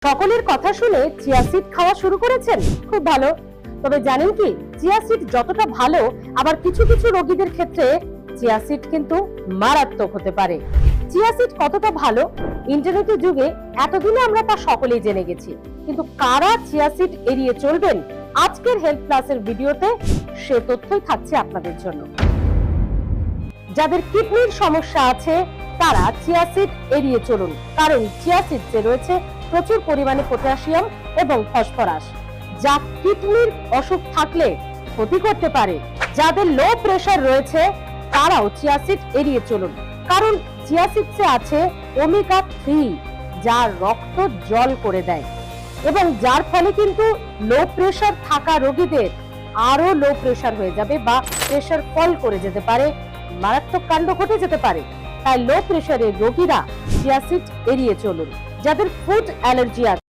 সকলের কথা শুনে চিয়া সিড খাওয়া শুরু করেছেন, খুব ভালো। তবে জানেন কি, চিয়া সিড যতটা ভালো, আবার কিছু কিছু রোগীদের ক্ষেত্রে চিয়া সিড কিন্তু মারাত্মক হতে পারে। চিয়া সিড কতটা ভালো ইন্টারনেটের যুগে এতদিনে আমরা তা সকলেই জেনে গেছি, কিন্তু কারা চিয়া সিড এড়িয়ে চলবেন, আজকের হেলথ প্লাসের ভিডিওতে সে তথ্যই থাকছে আপনাদের জন্য। যাদের কিডনির সমস্যা আছে তারা চিয়া সিড এড়িয়ে চলুন, কারণ চিয়া সিডে রয়েছে প্রচুর পরিমাণে পটাশিয়াম এবং ফসফরাস, যা কিডনির অসুখ থাকলে ক্ষতি করতে পারে। যাদের লো প্রেসার রয়েছে তারাও চিয়া সিড এড়িয়ে চলুন, কারণ চিয়া সিডে আছে ওমেগা 3, যা রক্ত জল করে দেয় এবং যার ফলে কিন্তু লো প্রেসার থাকা রোগীদের আরো লো প্রেসার হয়ে যাবে বা প্রেসার ফল করে যেতে পারে, মারাত্মক কাণ্ড ঘটে যেতে পারে। তাই লো প্রেসারের রোগীরা চিয়া সিড এড়িয়ে চলুন। যাদের ফুড অ্যালার্জি আছে